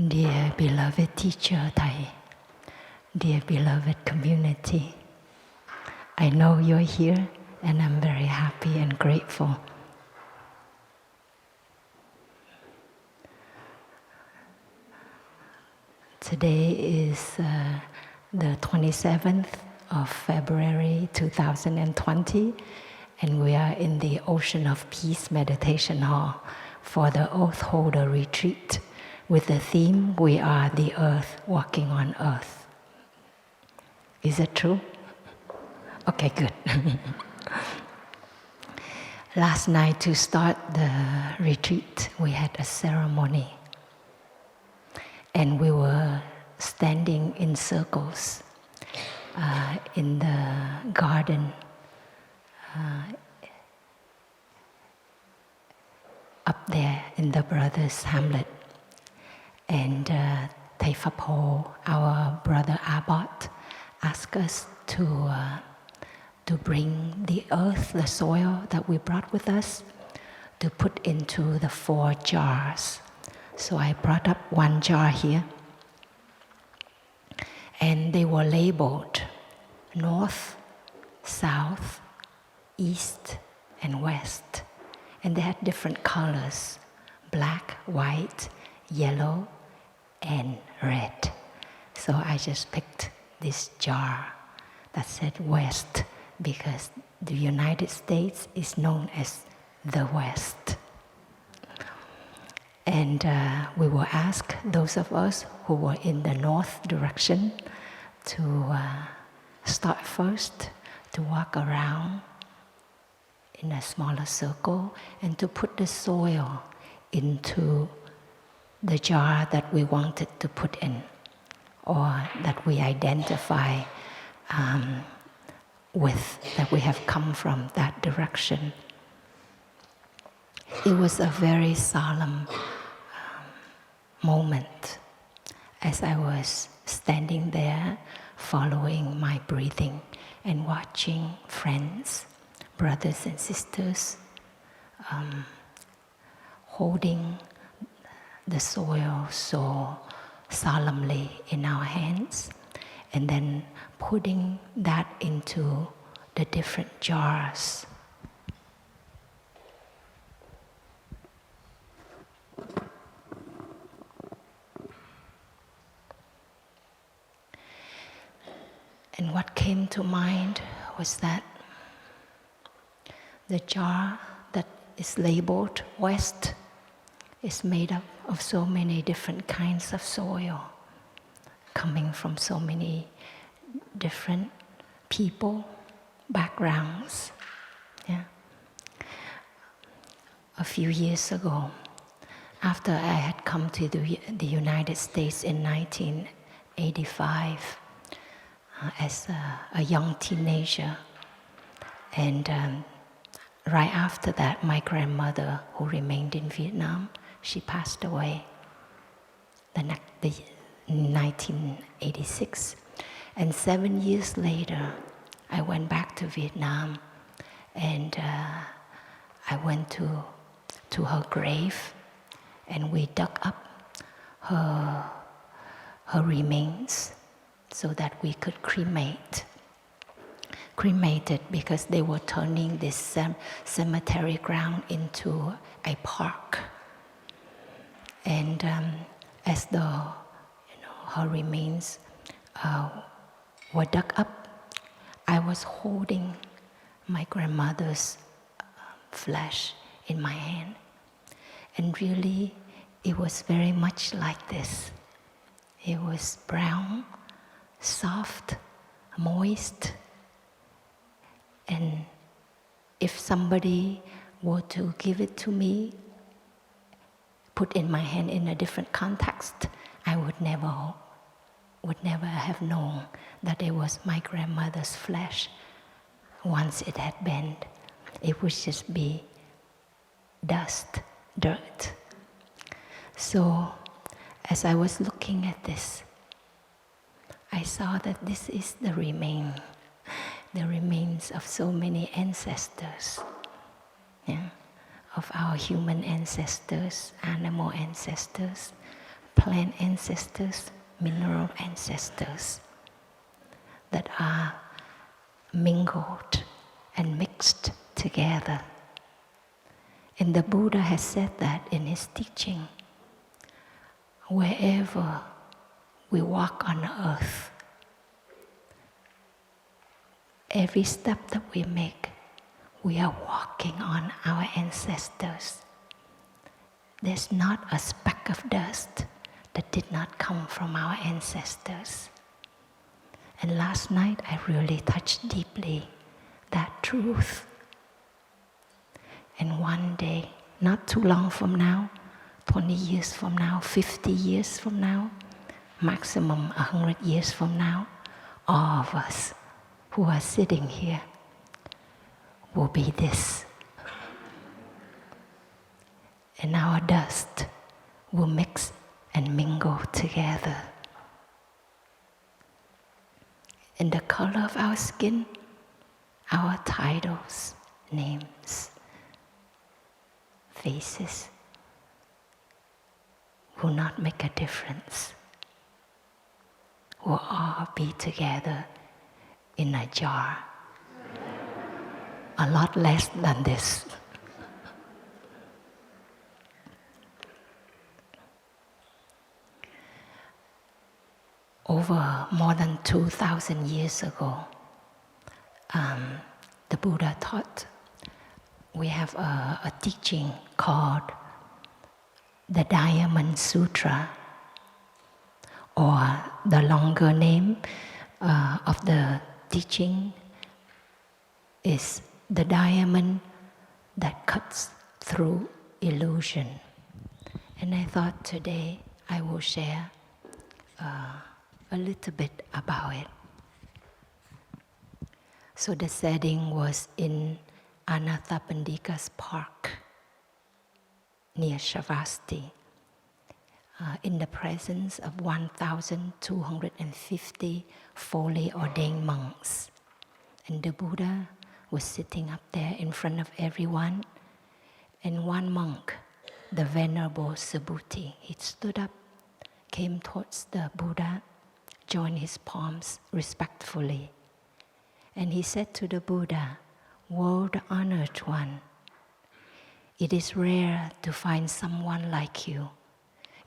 Dear beloved teacher Thai, dear beloved community, I know you're here and I'm very happy and grateful. Today is the 27th of February 2020, and we are in the Ocean of Peace Meditation Hall for the Oath Holder Retreat with the theme, We Are the Earth, Walking on Earth. Is it true? Okay, good. Last night to start the retreat, we had a ceremony. And we were standing in circles in the garden up there in the Brothers' Hamlet. And Thầy Pháp Hồ, our brother Abbot, asked us to bring the earth, the soil that we brought with us, to put into the 4 jars. So I brought up 1 jar here, and they were labeled north, south, east, and west. And they had different colors, black, white, yellow, and red. So I just picked this jar that said West because the United States is known as the West. And we will ask those of us who were in the north direction to start first, to walk around in a smaller circle and to put the soil into the jar that we wanted to put in, or that we identify with, that we have come from that direction. It was a very solemn moment as I was standing there following my breathing and watching friends, brothers and sisters, holding the soil so solemnly in our hands, and then putting that into the different jars. And what came to mind was that the jar that is labeled West is made up of so many different kinds of soil, coming from so many different people, backgrounds. Yeah. A few years ago, after I had come to the United States in 1985 as a young teenager, and right after that, my grandmother, who remained in Vietnam, she passed away in 1986. And 7 years later, I went back to Vietnam, and I went to her grave, and we dug up her remains so that we could cremate it, because they were turning this cemetery ground into a park. And as her remains were dug up, I was holding my grandmother's flesh in my hand. And really, it was very much like this. It was brown, soft, moist. And if somebody were to give it to me, put in my hand in a different context, I would never have known that it was my grandmother's flesh. Once it had bent, it would just be dust, dirt. So, as I was looking at this, I saw that this is the remains of so many ancestors, yeah? Of our human ancestors, animal ancestors, plant ancestors, mineral ancestors that are mingled and mixed together. And the Buddha has said that in his teaching. Wherever we walk on earth, every step that we make, we are walking on our ancestors. There's not a speck of dust that did not come from our ancestors. And last night I really touched deeply that truth. And one day, not too long from now, 20 years from now, 50 years from now, maximum 100 years from now, all of us who are sitting here will be this. And our dust will mix and mingle together. And the color of our skin, our titles, names, faces will not make a difference. We'll all be together in a jar. A lot less than this. Over more than 2,000 years ago, the Buddha taught. We have a teaching called the Diamond Sutra, or the longer name of the teaching is the diamond that cuts through illusion. And I thought today I will share a little bit about it. So the setting was in Anathapindika's park near Shavasti, in the presence of 1,250 fully ordained monks. And the Buddha was sitting up there in front of everyone. And one monk, the Venerable Subhuti, he stood up, came towards the Buddha, joined his palms respectfully. And he said to the Buddha, "World-honored one, it is rare to find someone like you.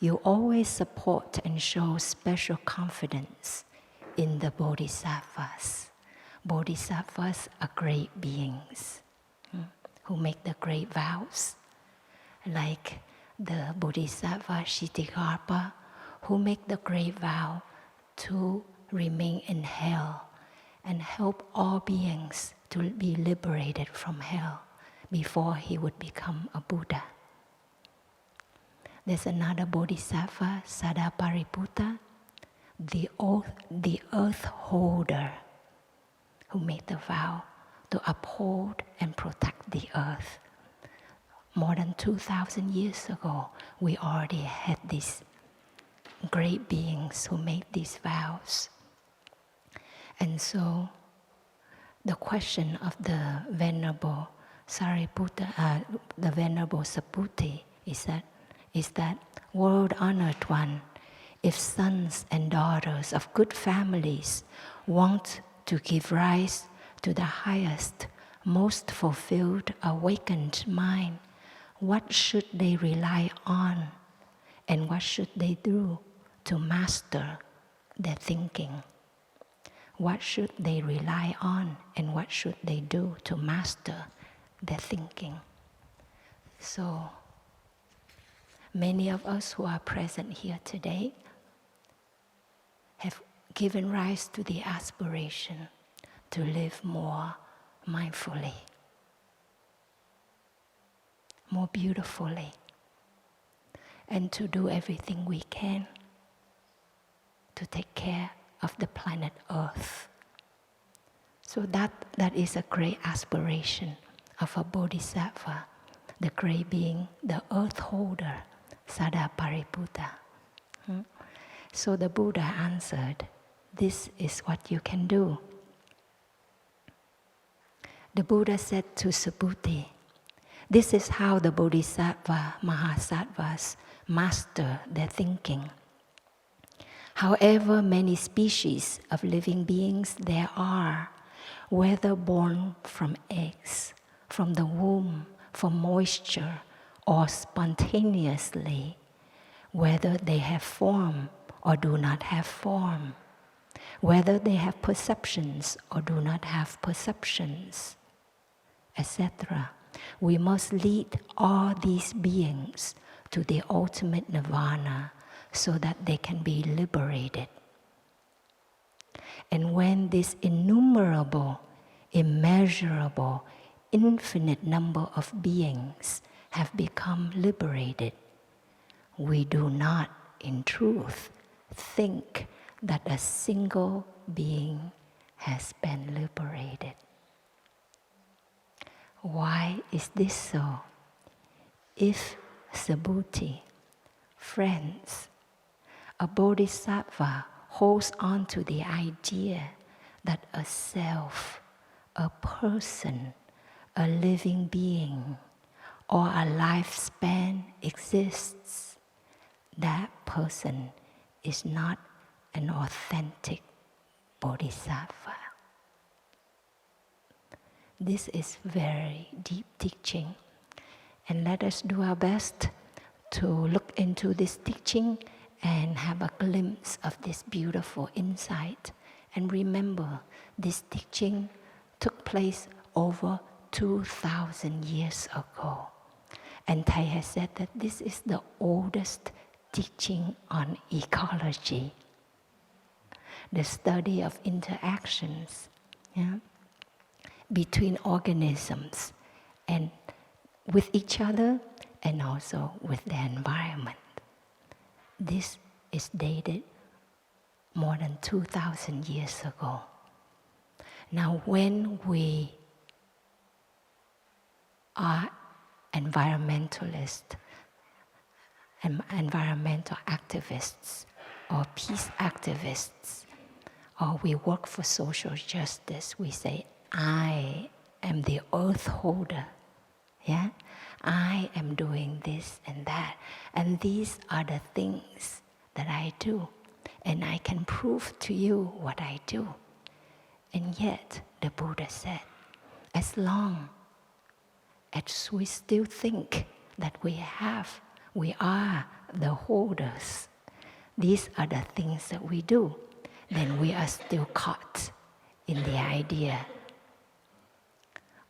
You always support and show special confidence in the Bodhisattvas. Bodhisattvas are great beings who make the great vows, like the Bodhisattva Kshitigarbha, who make the great vow to remain in hell and help all beings to be liberated from hell before he would become a Buddha. There's another Bodhisattva, Sadapariputta, the earth holder, who made the vow to uphold and protect the earth. More than 2,000 years ago, we already had these great beings who made these vows. And so the question of the Venerable the Venerable Subhuti is that world-honored one, if sons and daughters of good families want to give rise to the highest, most fulfilled, awakened mind, what should they rely on and what should they do to master their thinking? What should they rely on and what should they do to master their thinking? So, many of us who are present here today have given rise to the aspiration to live more mindfully, more beautifully, and to do everything we can to take care of the planet Earth. So that is a great aspiration of a Bodhisattva, the great being, the earth holder, Sadapariputta. So the Buddha answered, this is what you can do. The Buddha said to Subhuti, this is how the Bodhisattva Mahasattvas master their thinking. However many species of living beings there are, whether born from eggs, from the womb, from moisture, or spontaneously, whether they have form or do not have form, whether they have perceptions or do not have perceptions, etc. We must lead all these beings to the ultimate nirvana so that they can be liberated. And when this innumerable, immeasurable, infinite number of beings have become liberated, we do not, in truth, think that a single being has been liberated. Why is this so? If Subhuti, friends, a bodhisattva holds on to the idea that a self, a person, a living being, or a lifespan exists, that person is not an authentic bodhisattva. This is very deep teaching, and let us do our best to look into this teaching and have a glimpse of this beautiful insight. And remember, this teaching took place over 2,000 years ago. And Thầy has said that this is the oldest teaching on ecology, the study of interactions, between organisms and with each other and also with the environment. This is dated more than 2,000 years ago. Now, when we are environmentalists, environmental activists, or peace activists, or we work for social justice, we say, I am the earth holder. Yeah? I am doing this and that. And these are the things that I do. And I can prove to you what I do. And yet, the Buddha said, as long as we still think that we are the holders, these are the things that we do, then we are still caught in the idea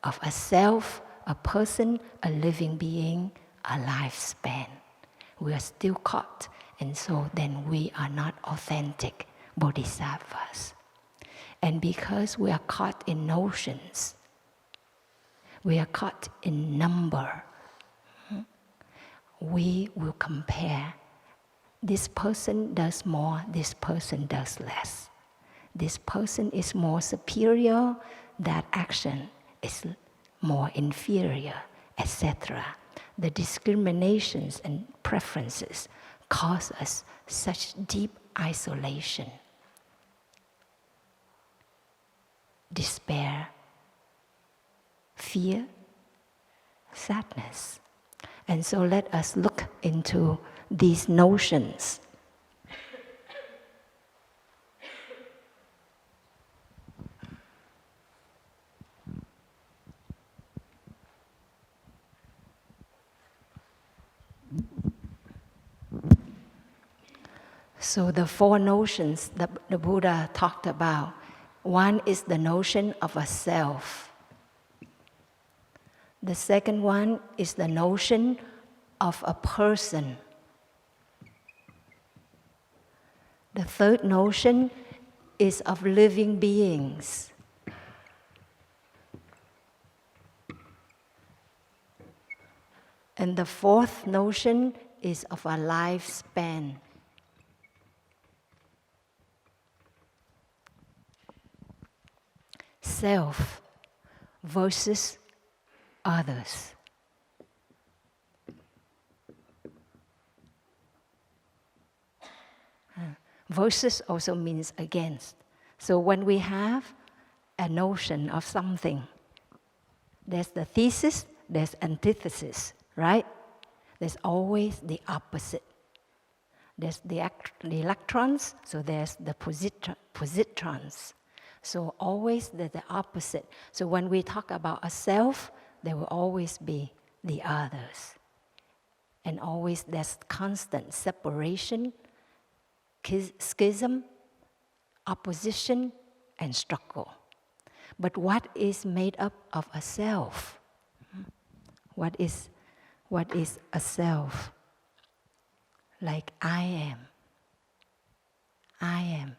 of a self, a person, a living being, a lifespan. We are still caught, and so then we are not authentic bodhisattvas. And because we are caught in notions, we are caught in number, we will compare. This person does more, this person does less. This person is more superior, that action is more inferior, etc. The discriminations and preferences cause us such deep isolation, despair, fear, sadness. And so let us look into these notions. So the four notions that the Buddha talked about, one is the notion of a self. The second one is the notion of a person. The third notion is of living beings. And the fourth notion is of a lifespan. Self versus others. Versus also means against. So when we have a notion of something, there's the thesis, there's antithesis, right? There's always the opposite. There's the electrons, so there's the positrons. So always the opposite. So when we talk about a self, there will always be the others. And always there's constant separation, schism, opposition, and struggle. But what is made up of a self? What is a self? Like I am.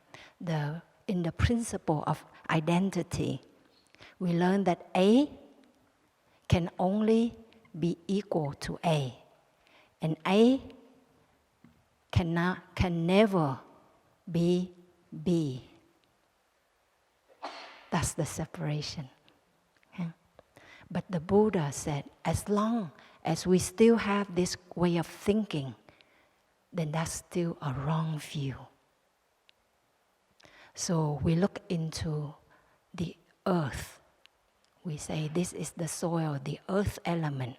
In the principle of identity, we learn that A can only be equal to A. And A can never be B. That's the separation. Yeah? But the Buddha said, as long as we still have this way of thinking, then that's still a wrong view. So we look into the earth. We say this is the soil, the earth element.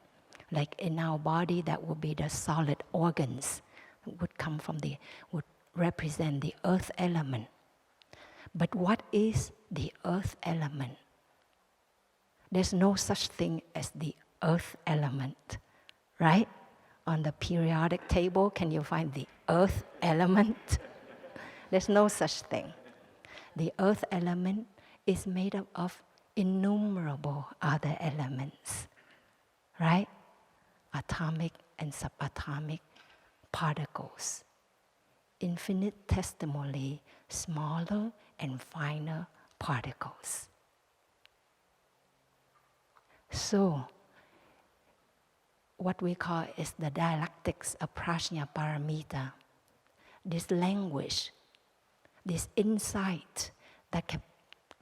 Like in our body, that would be the solid organs, would represent the earth element. But what is the earth element? There's no such thing as the earth element, right? On the periodic table, can you find the earth element? There's no such thing. The earth element is made up of innumerable other elements, right? Atomic and subatomic particles, infinitesimally smaller and finer particles. So, what we call is the dialectics of Prajna Paramita, this language, this insight that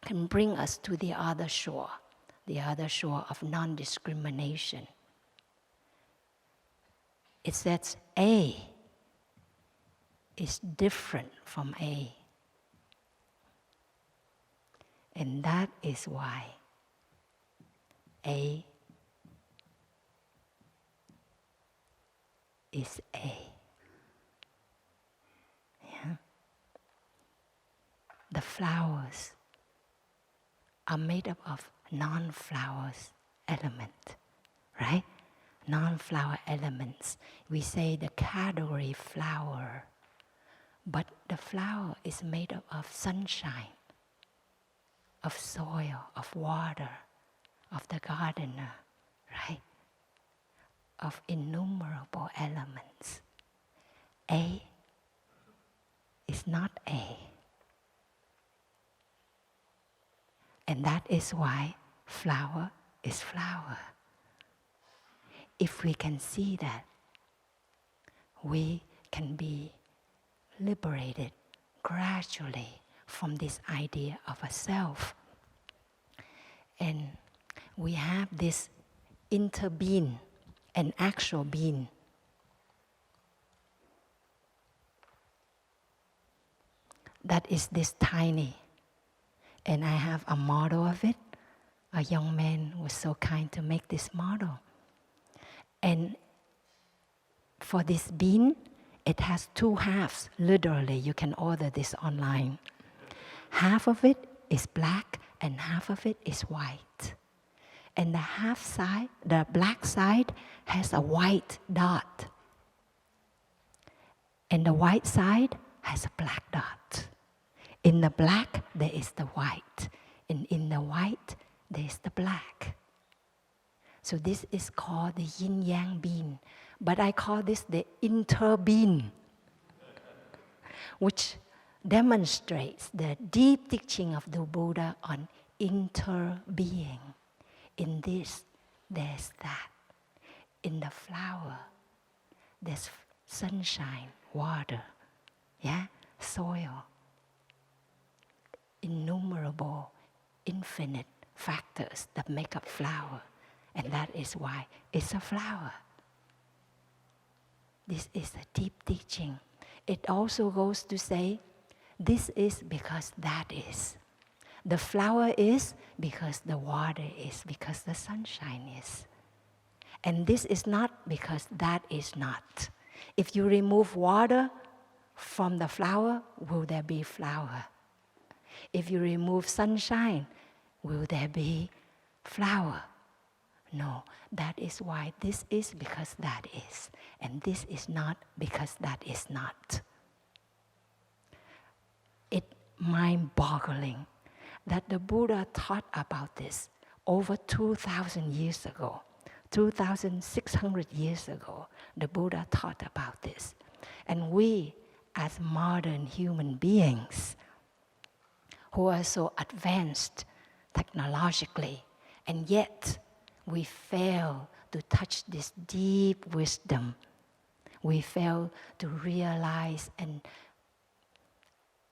can bring us to the other shore of non-discrimination. It says A is different from A. And that is why A is A. Yeah? The flowers are made up of non-flowers element, right? Non-flower elements. We say the category flower, but the flower is made up of sunshine, of soil, of water, of the gardener, right? Of innumerable elements. A is not A. And that is why flower is flower. If we can see that, we can be liberated gradually from this idea of a self. And we have this interbeing, an actual being. That is this tiny. And I have a model of it. A young man was so kind to make this model. And for this bean, it has two halves. Literally, you can order this online. Half of it is black and half of it is white. And the black side has a white dot. And the white side has a black dot. In the black, there is the white. And in the white, there is the black. So this is called the yin-yang bean. But I call this the interbeing, which demonstrates the deep teaching of the Buddha on interbeing. In this, there's that. In the flower, there's sunshine, water, yeah, soil. Innumerable, infinite factors that make up flower. And that is why it's a flower. This is a deep teaching. It also goes to say, this is because that is. The flower is because the water is, because the sunshine is. And this is not because that is not. If you remove water, from the flower, will there be flower? If you remove sunshine, will there be flower? No, that is why this is because that is, and this is not because that is not. It's mind-boggling that the Buddha taught about this over 2,000 years ago. 2,600 years ago, the Buddha taught about this. And we, as modern human beings, who are so advanced technologically, and yet we fail to touch this deep wisdom. We fail to realize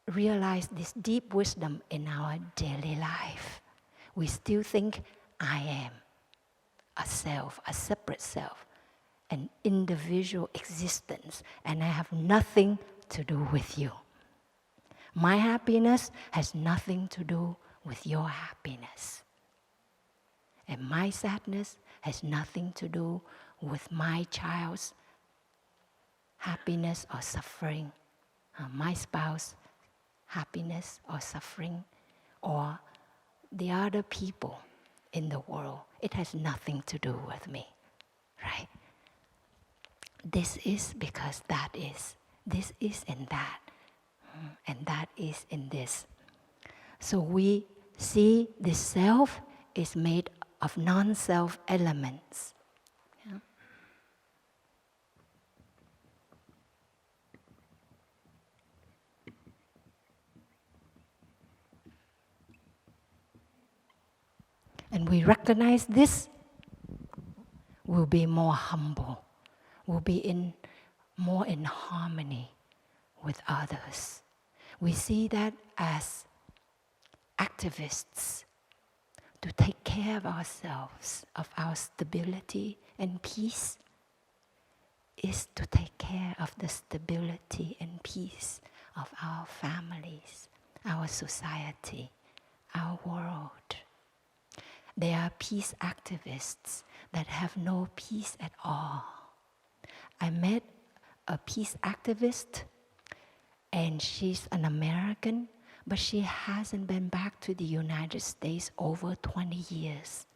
this deep wisdom in our daily life. We still think, I am a self, a separate self, an individual existence, and I have nothing to do with you. My happiness has nothing to do with your happiness. And my sadness has nothing to do with my child's happiness or suffering, my spouse's happiness or suffering, or the other people in the world. It has nothing to do with me, right? This is because that is. This is in that, and that is in this. So we see this self is made of non-self elements. Yeah? And we recognize this, we'll be more humble, we'll be more in harmony with others. We see that as activists to take care of ourselves, of our stability and peace, is to take care of the stability and peace of our families, our society, our world. There are peace activists that have no peace at all. I met a peace activist, and she's an American, but she hasn't been back to the United States over 20 years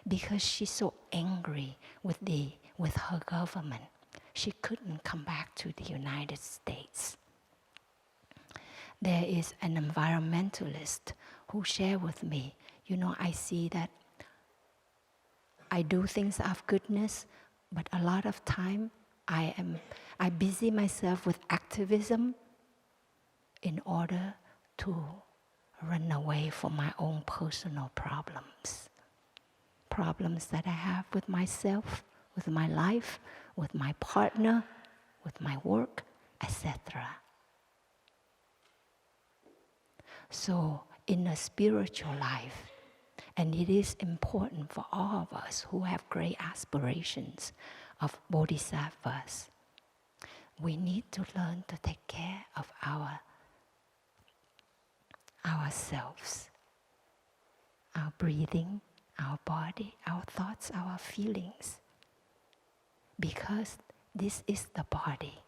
because she's so angry with her government. She couldn't come back to the United States. There is an environmentalist who shared with me, I see that I do things of goodness, but a lot of time I busy myself with activism in order to run away from my own personal problems. Problems that I have with myself, with my life, with my partner, with my work, etc. So in a spiritual life, and it is important for all of us who have great aspirations of bodhisattvas, we need to learn to take care of ourselves, our breathing, our body, our thoughts, our feelings. Because this is the body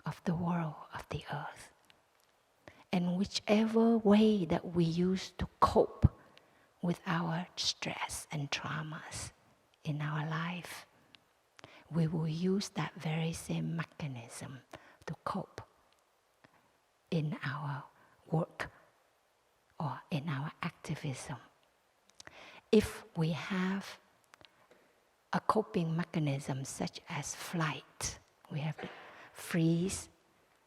of the world, of the earth. And whichever way that we use to cope with our stress and traumas in our life, we will use that very same mechanism to cope in our work or in our activism. If we have a coping mechanism such as flight, we have the freeze,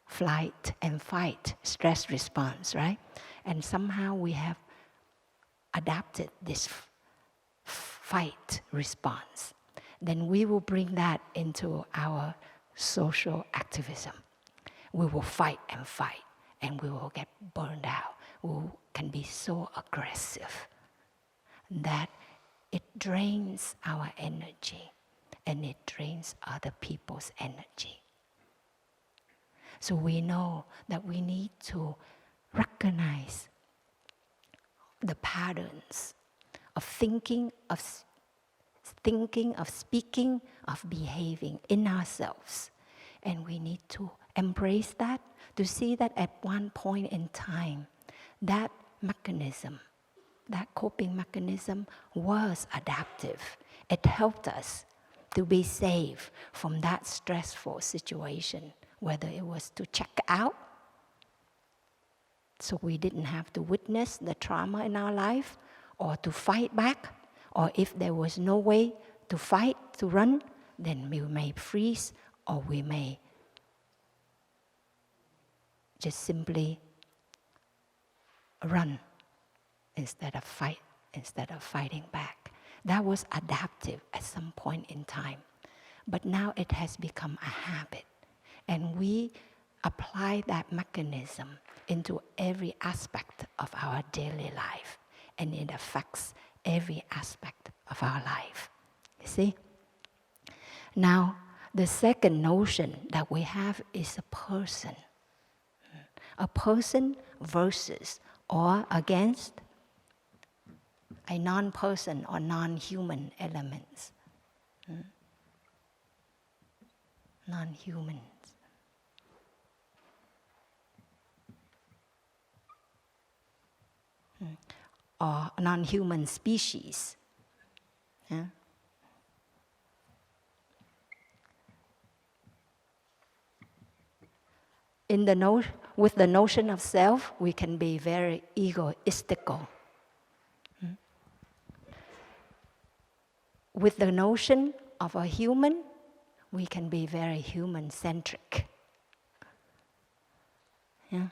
flight, and fight stress response, right? And somehow we have adapted this fight response. Then we will bring that into our social activism. We will fight, and we will get burned out. We can be so aggressive that it drains our energy and it drains other people's energy. So we know that we need to recognize the patterns of thinking, of speaking, of behaving in ourselves. And we need to embrace that, to see that at one point in time, that mechanism, that coping mechanism was adaptive. It helped us to be safe from that stressful situation, whether it was to check out, so we didn't have to witness the trauma in our life, or to fight back, or if there was no way to fight, to run, then we may freeze, or we may just simply run instead of fighting back. That was adaptive at some point in time. But now it has become a habit. And we apply that mechanism into every aspect of our daily life. And it affects every aspect of our life. You see? Now, the second notion that we have is a person. A person versus or against a non-person or non-human elements. Non-humans. Or non-human species. Yeah? With the notion of self, we can be very egoistical. With the notion of a human, we can be very human-centric. Yeah?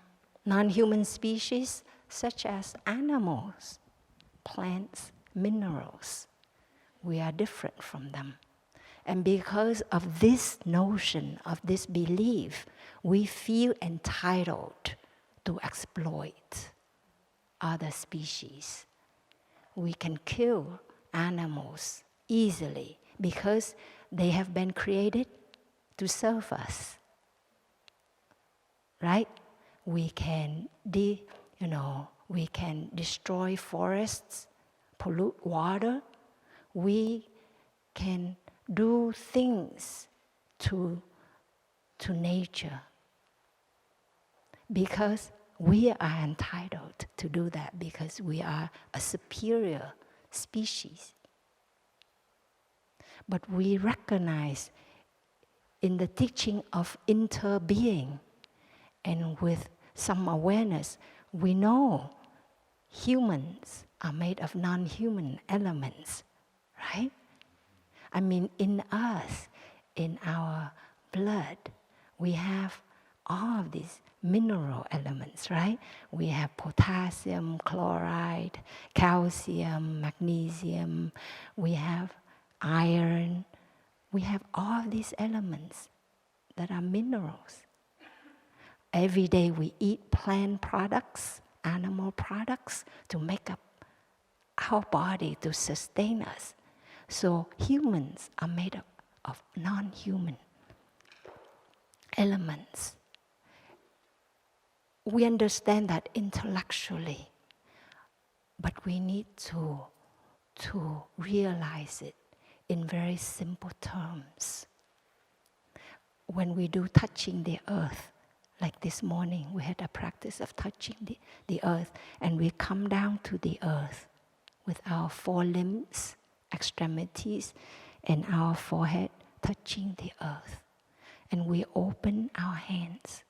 Non-human species, such as animals, plants, minerals, we are different from them. And because of this notion, of this belief, we feel entitled to exploit other species. We can kill animals easily because they have been created to serve us. Right? We can we can destroy forests, pollute water. We can do things to nature because we are entitled to do that, because we are a superior species. But we recognize in the teaching of interbeing, and with some awareness, we know humans are made of non-human elements, right? I mean, in us, in our blood, we have all of these mineral elements, right? We have potassium, chloride, calcium, magnesium, we have iron, we have all these elements that are minerals. Every day we eat plant products, animal products to make up our body, to sustain us. So humans are made up of non-human elements. We understand that intellectually, but we need to realize it in very simple terms. When we do touching the earth, like this morning, we had a practice of touching the earth, and we come down to the earth with our four limbs, extremities, and our forehead touching the earth. And we open our hands.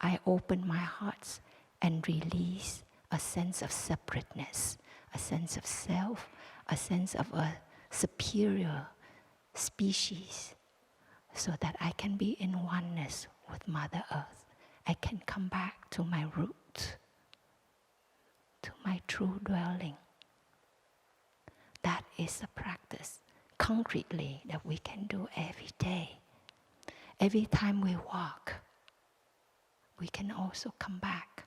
I open my heart and release a sense of separateness, a sense of self, a sense of a superior species, so that I can be in oneness with Mother Earth. I can come back to my root, to my true dwelling. That is a practice, concretely, that we can do every day. Every time we walk, we can also come back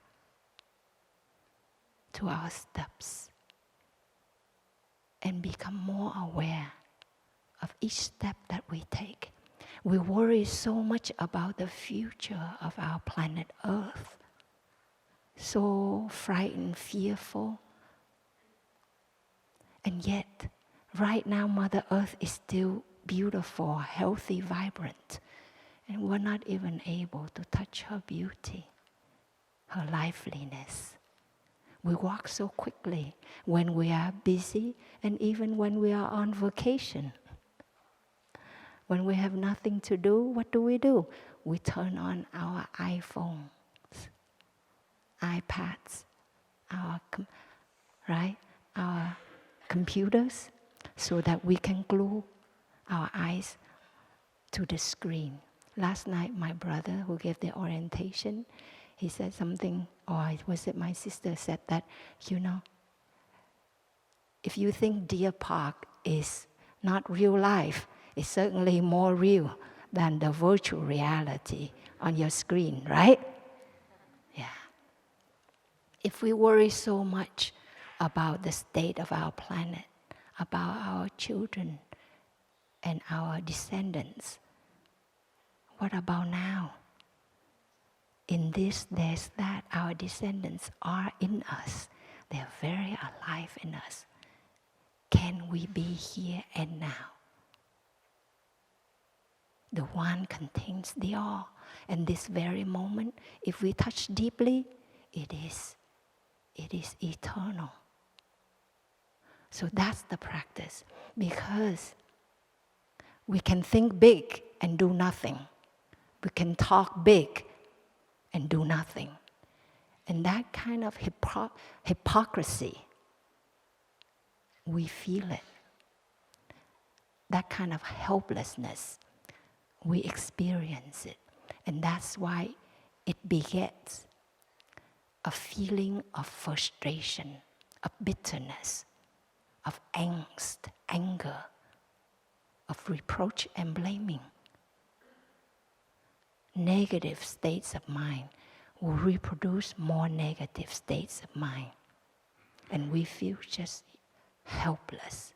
to our steps and become more aware of each step that we take. We worry so much about the future of our planet Earth. So frightened, fearful. And yet, right now, Mother Earth is still beautiful, healthy, vibrant. And we're not even able to touch her beauty, her liveliness. We walk so quickly when we are busy and even when we are on vacation. When we have nothing to do, what do? We turn on our iPhones, iPads, our computers, so that we can glue our eyes to the screen. Last night, my brother, who gave the orientation, he said something, or was it my sister said that, if you think Deer Park is not real life, it's certainly more real than the virtual reality on your screen, right? Yeah. If we worry so much about the state of our planet, about our children and our descendants, what about now? In this, there's that. Our descendants are in us. They're very alive in us. Can we be here and now? The one contains the all. And this very moment, if we touch deeply, it is eternal. So that's the practice. Because we can think big and do nothing. We can talk big and do nothing. And that kind of hypocrisy, we feel it. That kind of helplessness, we experience it. And that's why it begets a feeling of frustration, of bitterness, of angst, anger, of reproach and blaming. Negative states of mind will reproduce more negative states of mind. And we feel just helpless.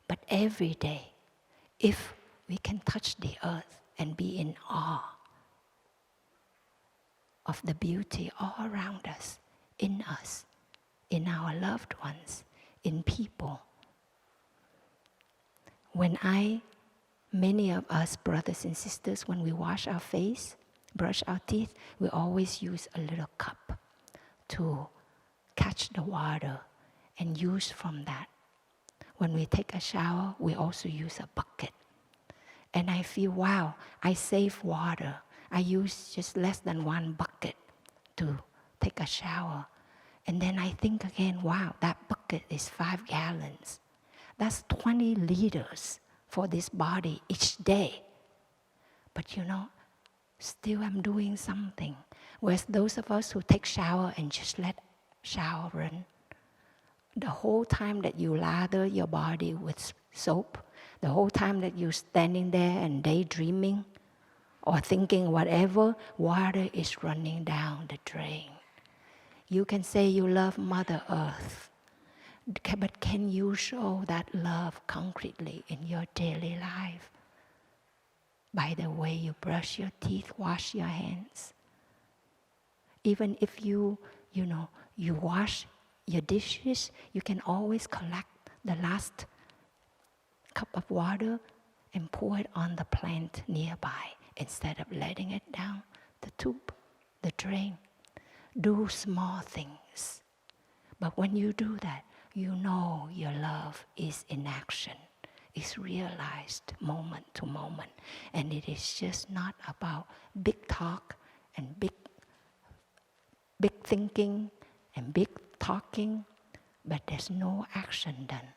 But every day, if we can touch the earth and be in awe of the beauty all around us, in our loved ones, in people. Many of us brothers and sisters, when we wash our face, brush our teeth, we always use a little cup to catch the water and use from that. When we take a shower, we also use a bucket. And I feel, wow, I save water. I use just less than 1 bucket to take a shower. And then I think again, wow, that bucket is 5 gallons. That's 20 liters for this body each day. But still I'm doing something. Whereas those of us who take shower and just let shower run, the whole time that you lather your body with soap, the whole time that you're standing there and daydreaming or thinking whatever, water is running down the drain. You can say you love Mother Earth, but can you show that love concretely in your daily life? By the way you brush your teeth, wash your hands. Even if you wash your dishes, you can always collect the last cup of water and pour it on the plant nearby instead of letting it down the tube, the drain. Do small things. But when you do that, you know your love is in action. It's realized moment to moment. And it is just not about big talk and big thinking and big talking, but there's no action done.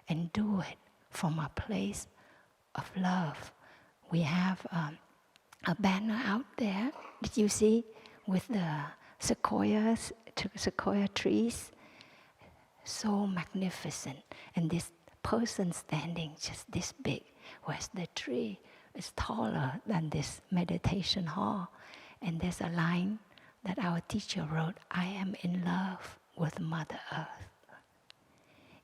And do it from a place of love. We have a banner out there, did you see, with the sequoia trees? So magnificent. And this person standing just this big, whereas the tree is taller than this meditation hall. And there's a line that our teacher wrote, I am in love with Mother Earth.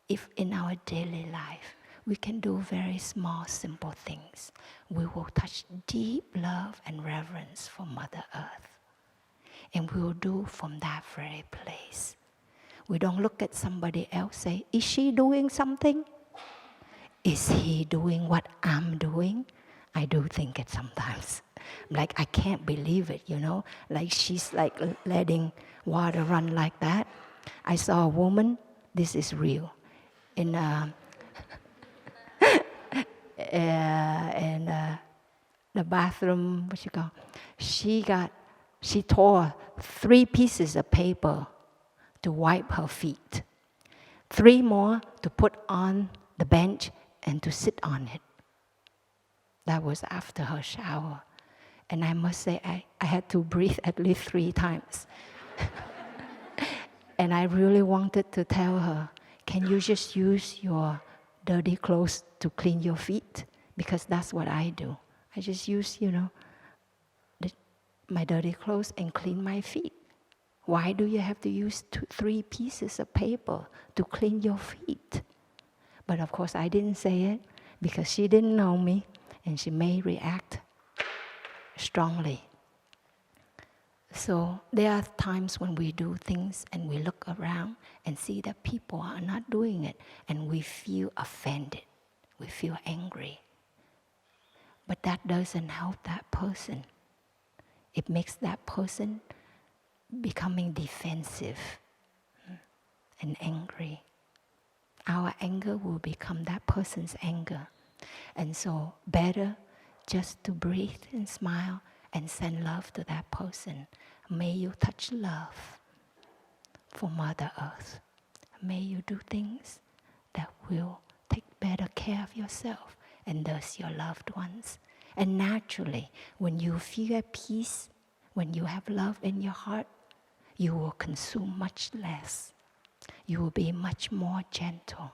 If in our daily life we can do very small, simple things, we will touch deep love and reverence for Mother Earth. And we will do from that very place. We don't look at somebody else, say, is she doing something? Is he doing what I'm doing? I do think it sometimes. Like, I can't believe it, Like, she's like letting water run like that. I saw a woman, this is real, in the bathroom, what you call, she tore 3 pieces of paper to wipe her feet. 3 more to put on the bench and to sit on it. That was after her shower. And I must say, I had to breathe at least 3 times. And I really wanted to tell her, can you just use your dirty clothes to clean your feet? Because that's what I do. I just use, my dirty clothes and clean my feet. Why do you have to use 3 pieces of paper to clean your feet? But of course, I didn't say it because she didn't know me and she may react strongly. So there are times when we do things and we look around and see that people are not doing it and we feel offended, we feel angry. But that doesn't help that person. It makes that person becoming defensive and angry. Our anger will become that person's anger. And so better just to breathe and smile and send love to that person. May you touch love for Mother Earth. May you do things that will take better care of yourself and thus your loved ones. And naturally, when you feel at peace, when you have love in your heart, you will consume much less. You will be much more gentle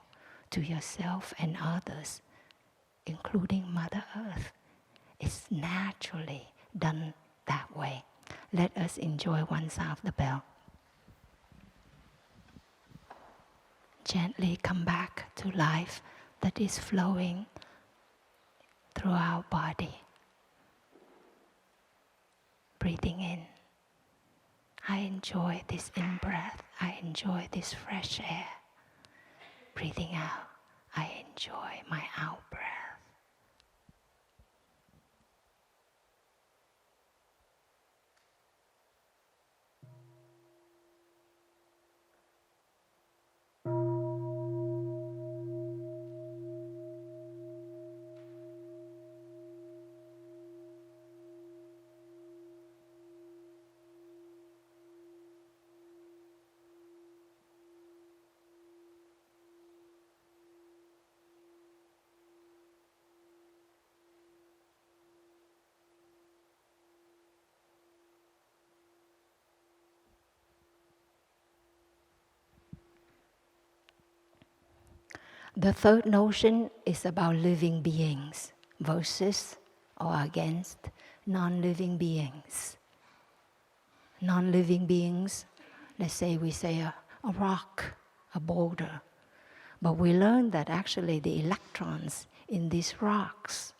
to yourself and others, including Mother Earth. It's naturally done that way. Let us enjoy one sound of the bell. Gently come back to life that is flowing through our body. Breathing in. I enjoy this in-breath. I enjoy this fresh air. Breathing out. I enjoy my out-breath. The third notion is about living beings versus or against non-living beings. Non-living beings, let's say we say a rock, a boulder. But we learned that actually the electrons in these rocks,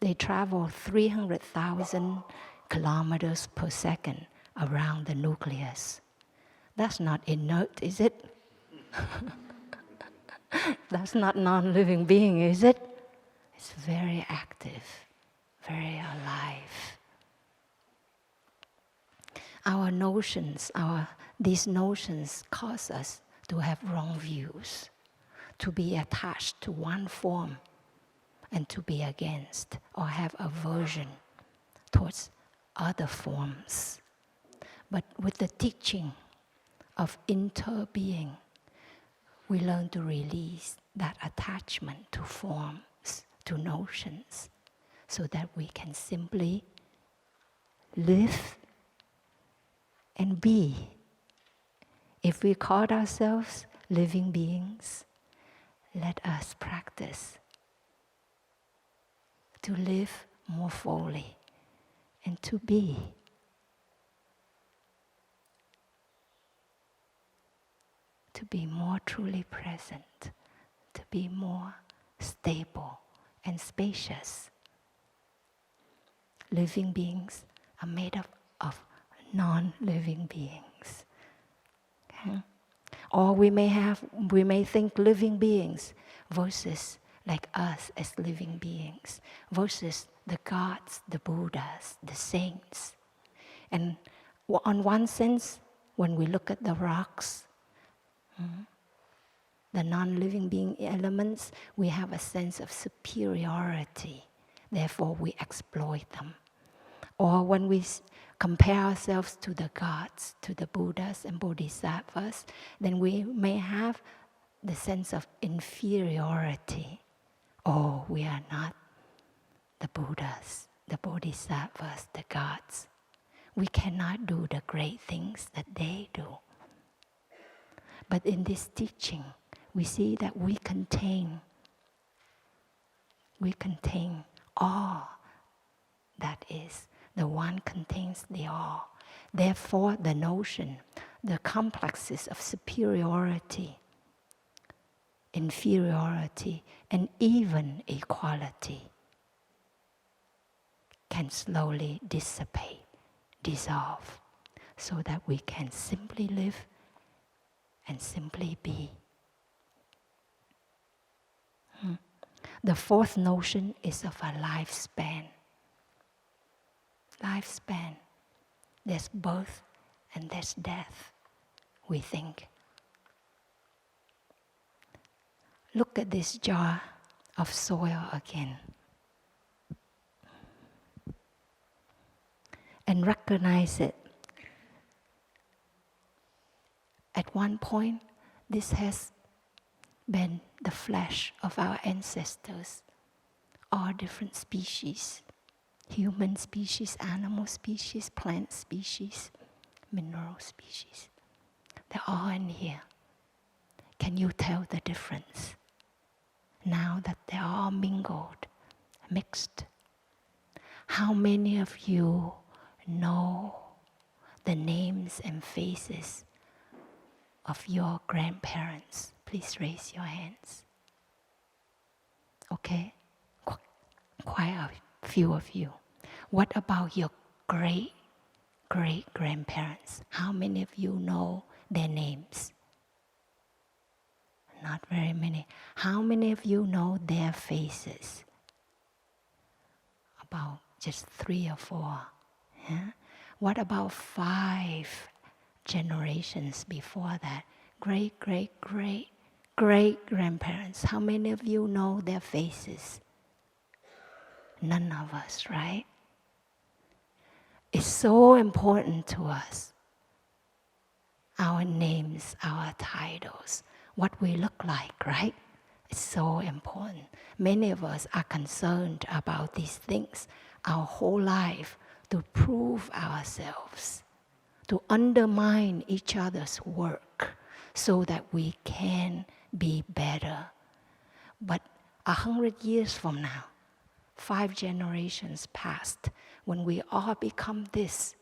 they travel 300,000 kilometers per second around the nucleus. That's not inert, is it? That's not non-living being, is it? It's very active, very alive. Our notions, these notions cause us to have wrong views, to be attached to one form and to be against or have aversion towards other forms. But with the teaching of interbeing, we learn to release that attachment to forms, to notions, so that we can simply live and be. If we call ourselves living beings, let us practice to live more fully and to be. To be more truly present, to be more stable and spacious. Living beings are made up of non-living beings. Okay? Or we may think living beings versus, like us as living beings, versus the gods, the Buddhas, the saints. And on one sense, when we look at the rocks, the non-living being elements, we have a sense of superiority. Therefore, we exploit them. Or when we compare ourselves to the gods, to the Buddhas and Bodhisattvas, then we may have the sense of inferiority. Oh, we are not the Buddhas, the Bodhisattvas, the gods. We cannot do the great things that they do. But in this teaching, we see that we contain all that is. The one contains the all. Therefore, the notion, the complexes of superiority, inferiority, and even equality can slowly dissipate, dissolve, so that we can simply live and simply be. The fourth notion is of a lifespan. Lifespan. There's birth and there's death, we think. Look at this jar of soil again. And recognize it. At one point, this has been the flesh of our ancestors, all different species, human species, animal species, plant species, mineral species. They're all in here. Can you tell the difference now that they're all mingled, mixed? How many of you know the names and faces of your grandparents? Please raise your hands. Okay? Quite a few of you. What about your great-great-grandparents? How many of you know their names? Not very many. How many of you know their faces? About just 3 or 4. Yeah? What about 5 generations before that? Great-great-great-great-grandparents. How many of you know their faces? None of us, right? It's so important to us. Our names, our titles, what we look like, right? It's so important. Many of us are concerned about these things our whole life to prove ourselves, to undermine each other's work so that we can be better. But 100 years from now, 5 generations past, when we all become this,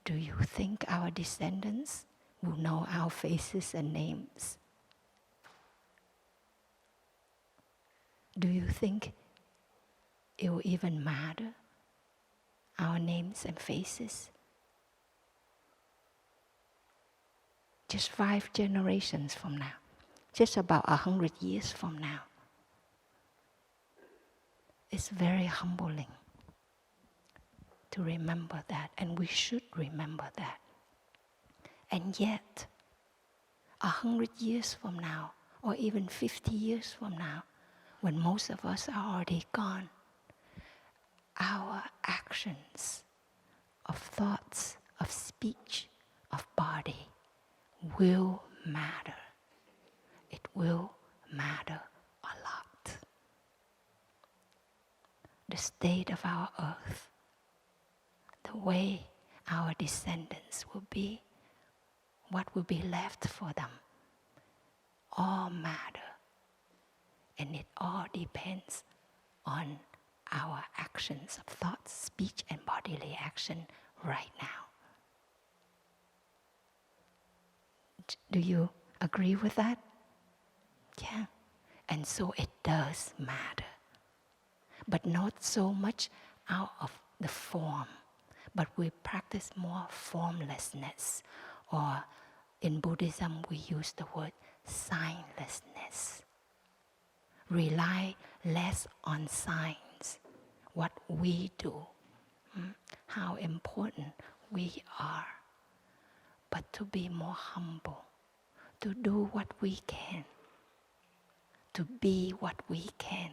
do you think our descendants will know our faces and names? Do you think it will even matter, our names and faces? Just 5 generations from now, just about 100 years from now. It's very humbling to remember that, and we should remember that. And yet, 100 years from now, or even 50 years from now, when most of us are already gone, our actions of thoughts, of speech, of body will matter. It will matter a lot. The state of our earth, the way our descendants will be, what will be left for them, all matter. And it all depends on our actions of thought, speech, and bodily action right now. Do you agree with that? Yeah. And so it does matter. But not so much out of the form, but we practice more formlessness, or in Buddhism we use the word signlessness. rely less on signs, what we do, how important we are, but to be more humble, to do what we can, to be what we can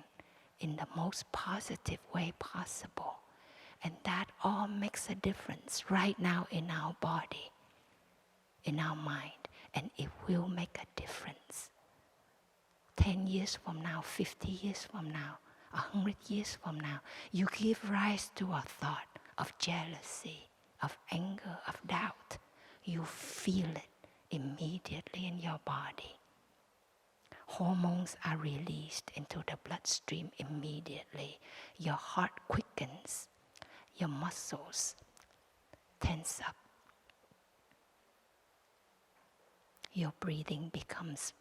in the most positive way possible. And that all makes a difference right now in our body, in our mind, and it will make a difference. 10 years from now, 50 years from now, 100 years from now, you give rise to a thought of jealousy, of anger, of doubt. You feel it immediately in your body. Hormones are released into the bloodstream immediately. Your heart quickens. Your muscles tense up. Your breathing becomes,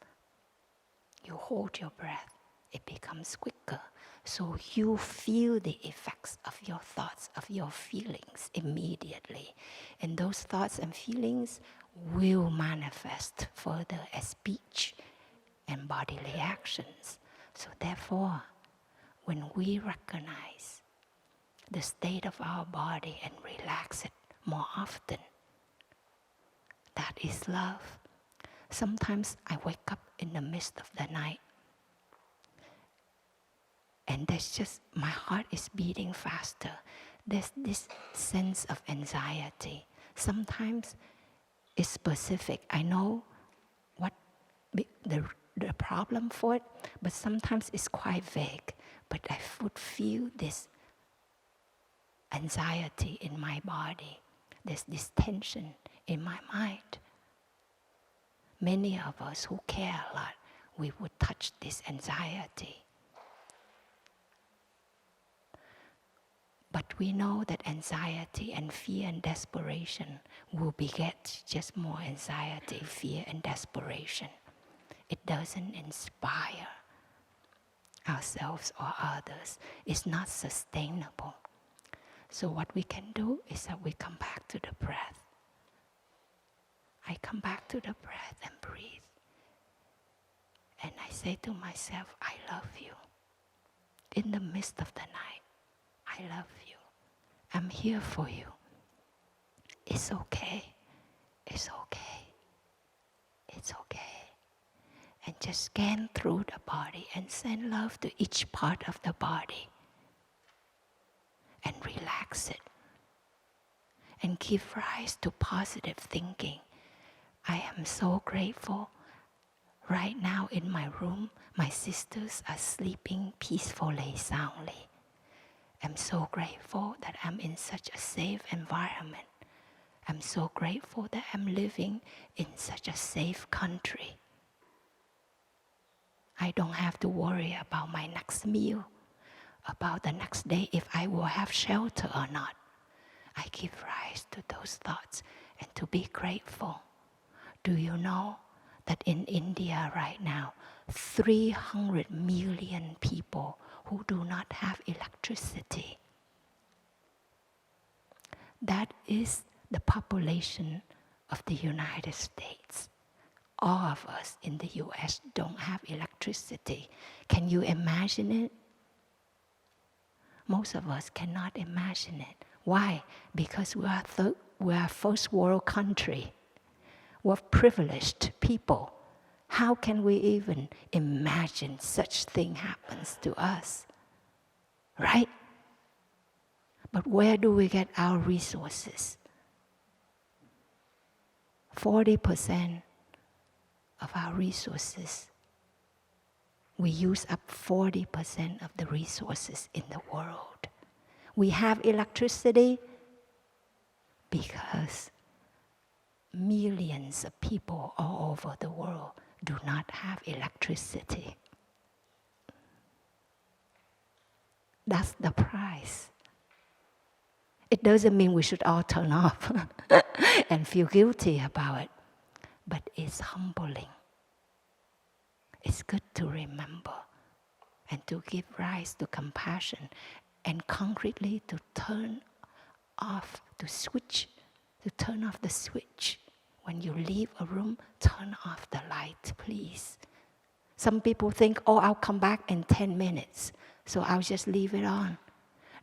you hold your breath, it becomes quicker. So you feel the effects of your thoughts, of your feelings immediately. And those thoughts and feelings will manifest further as speech and bodily actions. So therefore, when we recognize the state of our body and relax it more often, that is love. Sometimes I wake up in the midst of the night and there's just, my heart is beating faster. There's this sense of anxiety. Sometimes it's specific. I know what the problem for it, but sometimes it's quite vague. But I would feel this anxiety in my body. There's this tension in my mind. Many of us who care a lot, we would touch this anxiety. But we know that anxiety and fear and desperation will beget just more anxiety, fear, and desperation. It doesn't inspire ourselves or others. It's not sustainable. So what we can do is that we come back to the breath. I come back to the breath and breathe. And I say to myself, I love you. In the midst of the night, I love you. I'm here for you. It's okay. It's okay. It's okay. And just scan through the body and send love to each part of the body. And relax it. And give rise to positive thinking. I am so grateful. Right now in my room, my sisters are sleeping peacefully, soundly. I'm so grateful that I'm in such a safe environment. I'm so grateful that I'm living in such a safe country. I don't have to worry about my next meal, about the next day if I will have shelter or not. I give rise to those thoughts and to be grateful. Do you know that in India right now, 300 million people who do not have electricity? That is the population of the United States. All of us in the US don't have electricity. Can you imagine it? Most of us cannot imagine it. Why? Because we are a first world country. We're privileged people. How can we even imagine such thing happens to us? Right? But where do we get our resources? 40% of our resources. We use up 40% of the resources in the world. We have electricity because millions of people all over the world do not have electricity. That's the price. It doesn't mean we should all turn off and feel guilty about it, but it's humbling. It's good to remember and to give rise to compassion and concretely to turn off, to turn off the switch. When you leave a room, turn off the light, please. Some people think, oh, I'll come back in 10 minutes, so I'll just leave it on.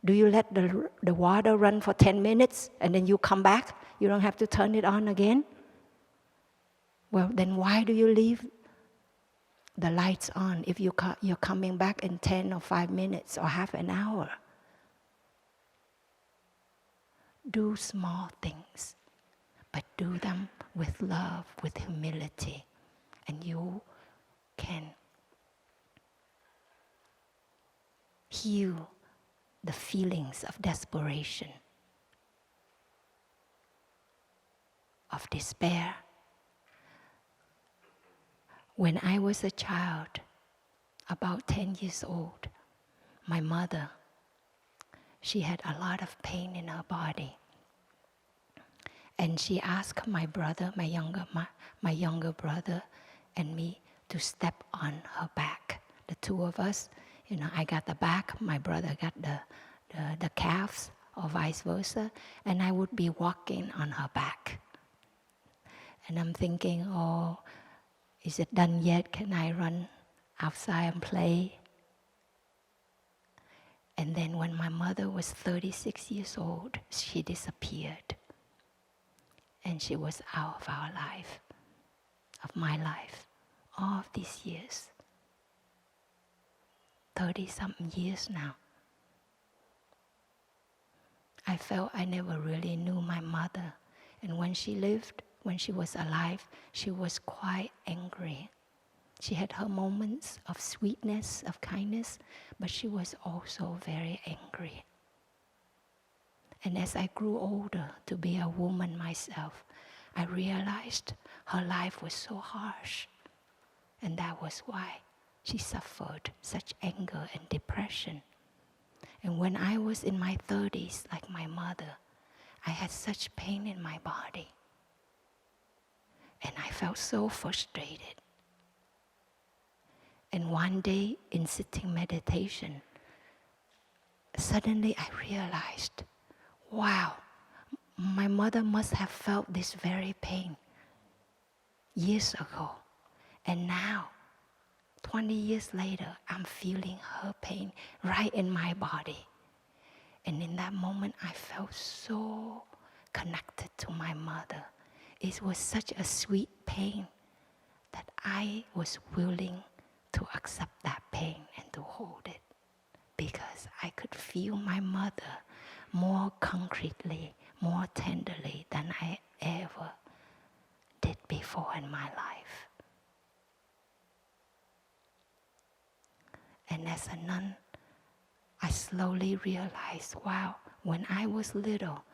Do you let the water run for 10 minutes and then you come back? You don't have to turn it on again? Well, then why do you leave the lights on if you're coming back in 10 or 5 minutes or half an hour? Do small things, but do them with love, with humility, and you can heal the feelings of desperation, of despair. When I was a child, about 10 years old, my mother, she had a lot of pain in her body. And she asked my brother, my younger brother, and me to step on her back. The two of us, I got the back, my brother got the calves, or vice versa, and I would be walking on her back. And I'm thinking, oh, is it done yet? Can I run outside and play? And then when my mother was 36 years old, she disappeared. And she was out of our life, of my life, all of these years. 30-something years now. I felt I never really knew my mother. And when she lived, when she was alive, she was quite angry. She had her moments of sweetness, of kindness, but she was also very angry. And as I grew older to be a woman myself, I realized her life was so harsh. And that was why she suffered such anger and depression. And when I was in my 30s, like my mother, I had such pain in my body. And I felt so frustrated. And one day in sitting meditation, suddenly I realized, wow, my mother must have felt this very pain years ago. And now, 20 years later, I'm feeling her pain right in my body. And in that moment, I felt so connected to my mother. It was such a sweet pain that I was willing to accept that pain and to hold it, because I could feel my mother more concretely, more tenderly than I ever did before in my life. And as a nun, I slowly realized, wow, when I was little,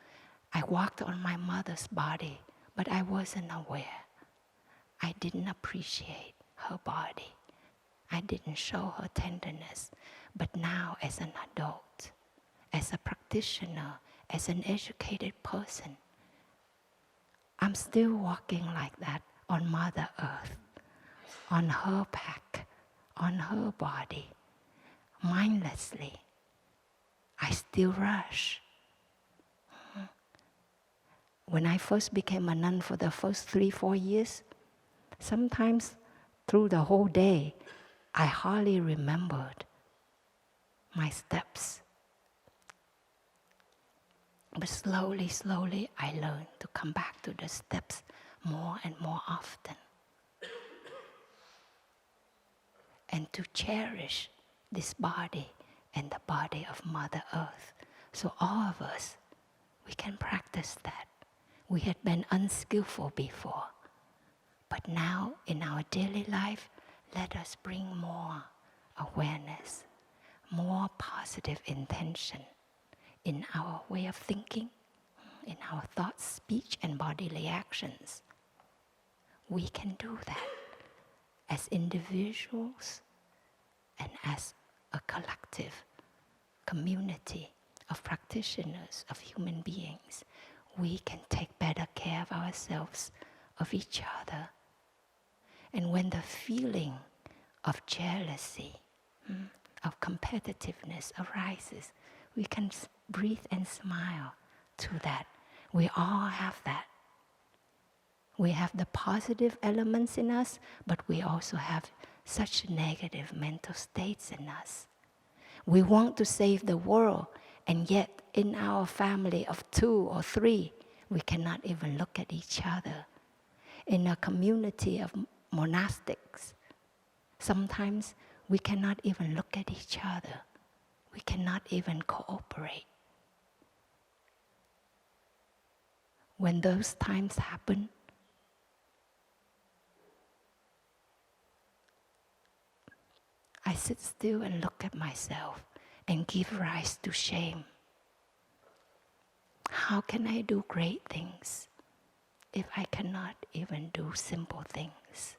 I walked on my mother's body, but I wasn't aware. I didn't appreciate her body. I didn't show her tenderness. But now, as an adult, as a practitioner, as an educated person, I'm still walking like that on Mother Earth, on her back, on her body, mindlessly. I still rush. When I first became a nun for the first 3-4 years, sometimes through the whole day, I hardly remembered my steps. But slowly, I learned to come back to the steps more and more often. And to cherish this body and the body of Mother Earth. So all of us, we can practice that. We had been unskillful before. But now, in our daily life, let us bring more awareness, more positive intention in our way of thinking, in our thoughts, speech, and bodily actions. We can do that as individuals and as a collective community of practitioners, of human beings. We can take better care of ourselves, of each other. And when the feeling of jealousy, of competitiveness arises, we can breathe and smile to that. We all have that. We have the positive elements in us, but we also have such negative mental states in us. We want to save the world, and yet in our family of 2 or 3, we cannot even look at each other. In a community of monastics, sometimes we cannot even look at each other. We cannot even cooperate. When those times happen, I sit still and look at myself and give rise to shame. How can I do great things if I cannot even do simple things?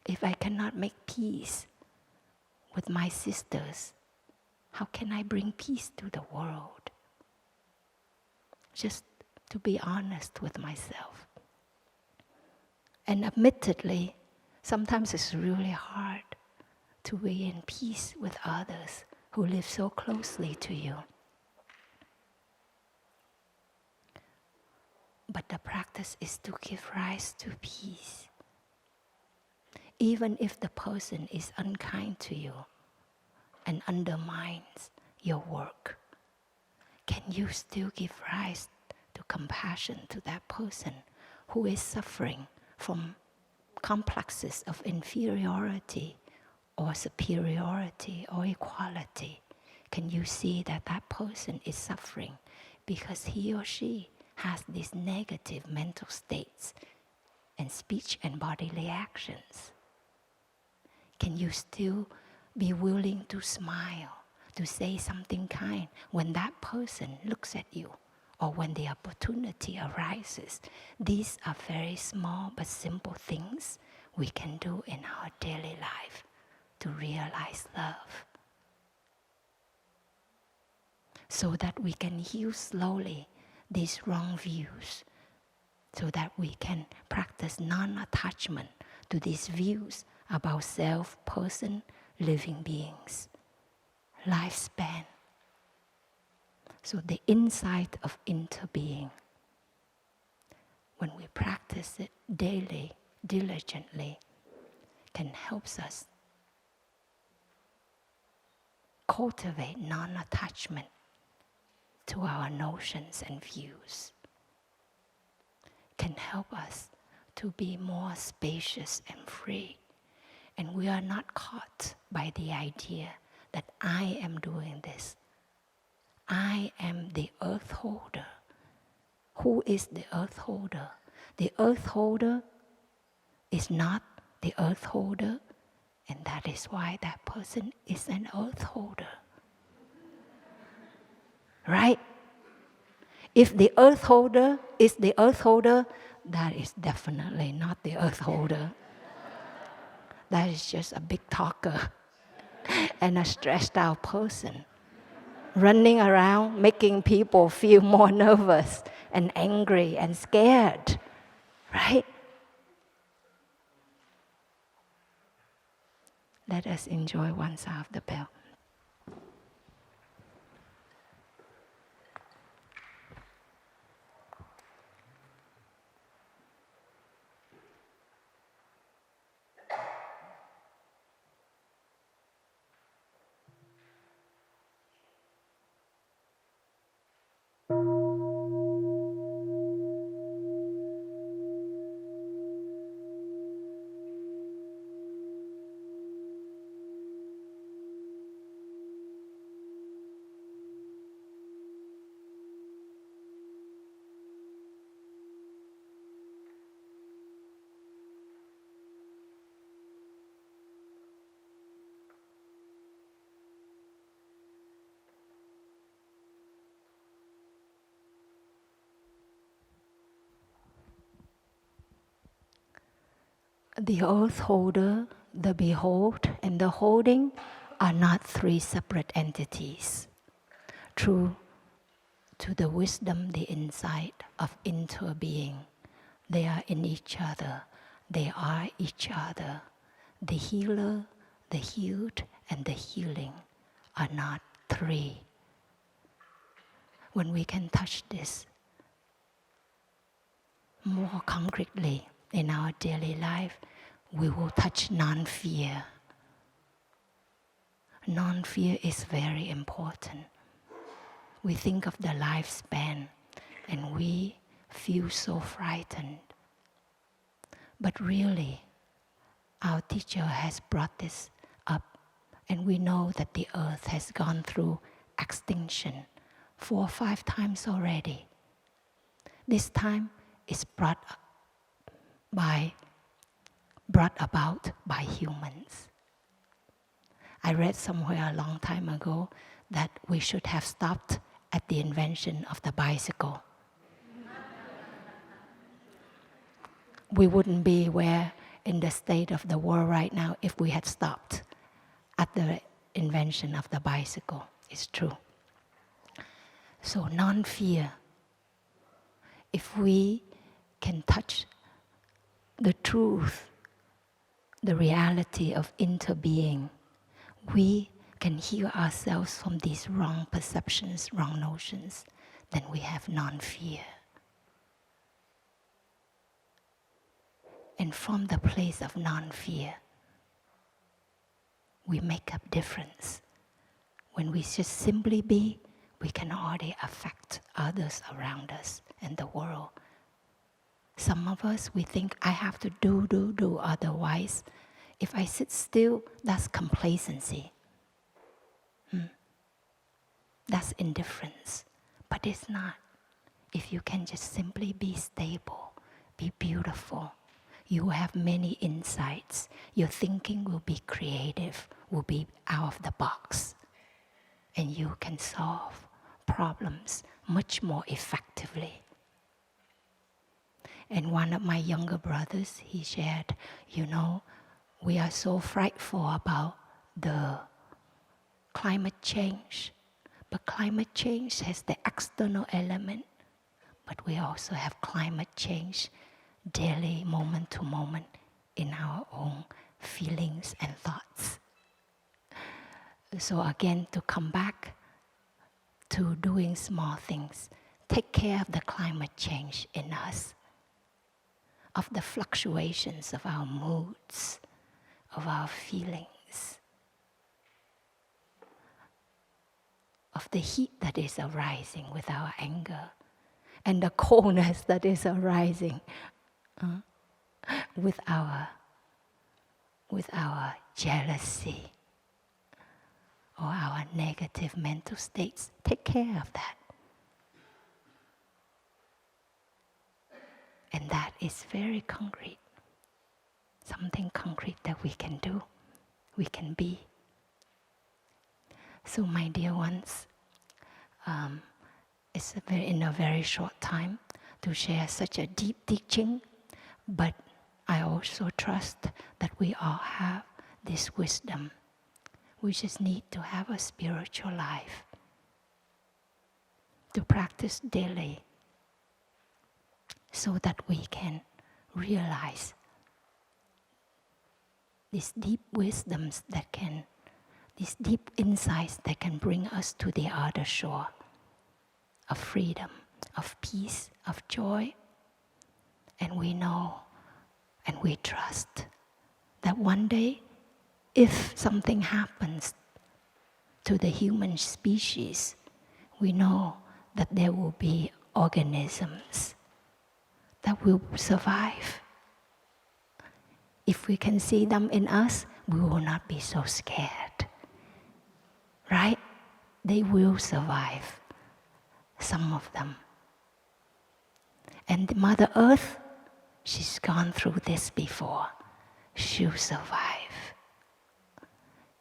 If I cannot make peace with my sisters, how can I bring peace to the world? Just to be honest with myself. And admittedly, sometimes it's really hard to be in peace with others who live so closely to you. But the practice is to give rise to peace. Even if the person is unkind to you and undermines your work, can you still give rise to compassion to that person who is suffering from complexes of inferiority or superiority or equality? Can you see that that person is suffering because he or she has these negative mental states and speech and bodily actions? Can you still be willing to smile, to say something kind when that person looks at you or when the opportunity arises? These are very small but simple things we can do in our daily life to realize love, so that we can heal slowly these wrong views, so that we can practice non-attachment to these views about self, person, living beings, lifespan. So the insight of interbeing, when we practice it daily, diligently, can help us cultivate non-attachment to our notions and views, can help us to be more spacious and free. And we are not caught by the idea that I am doing this. I am the earth holder. Who is the earth holder? The earth holder is not the earth holder, and that is why that person is an earth holder. Right? If the earth holder is the earth holder, that is definitely not the earth holder. That is just a big talker and a stressed out person, running around making people feel more nervous and angry and scared, right? Let us enjoy one sound of the bell. The earth holder, the behold, and the holding are not 3 separate entities. True to the wisdom, the insight of interbeing, they are in each other. They are each other. The healer, the healed, and the healing are not 3. When we can touch this more concretely in our daily life, we will touch non-fear. Non-fear is very important. We think of the lifespan and we feel so frightened. But really, our teacher has brought this up, and we know that the earth has gone through extinction 4 or 5 times already. This time is brought about by humans. I read somewhere a long time ago that we should have stopped at the invention of the bicycle. We wouldn't be in the state of the world right now if we had stopped at the invention of the bicycle. It's true. So non-fear. If we can touch the truth, the reality of interbeing, we can heal ourselves from these wrong perceptions, wrong notions, then we have non-fear. And from the place of non-fear, we make a difference. When we just simply be, we can already affect others around us and the world. Some of us, we think, I have to do, otherwise, if I sit still, that's complacency. That's indifference. But it's not. If you can just simply be stable, be beautiful, you have many insights. Your thinking will be creative, will be out of the box. And you can solve problems much more effectively. And one of my younger brothers, he shared, we are so frightful about the climate change. But climate change has the external element. But we also have climate change daily, moment to moment, in our own feelings and thoughts. So again, to come back to doing small things, take care of the climate change in us, of the fluctuations of our moods, of our feelings, of the heat that is arising with our anger, and the coldness that is arising with our jealousy or our negative mental states. Take care of that. And that is very concrete. Something concrete that we can do, we can be. So my dear ones, it's in a very short time to share such a deep teaching, but I also trust that we all have this wisdom. We just need to have a spiritual life, to practice daily, so that we can realize these deep wisdoms these deep insights that can bring us to the other shore of freedom, of peace, of joy. And we know and we trust that one day, if something happens to the human species, we know that there will be organisms that will survive. If we can see them in us, we will not be so scared. Right? They will survive, some of them. And Mother Earth, she's gone through this before. She'll survive.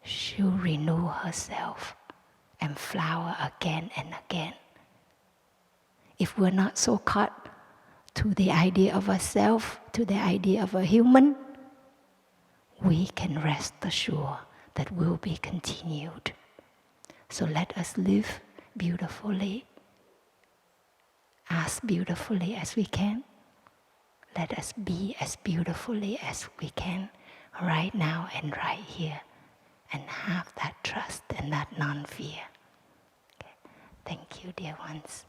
She'll renew herself and flower again and again. If we're not so caught to the idea of a self, to the idea of a human, we can rest assured that we'll be continued. So let us live beautifully, as beautifully as we can. Let us be as beautifully as we can right now and right here, and have that trust and that non-fear. Okay. Thank you, dear ones.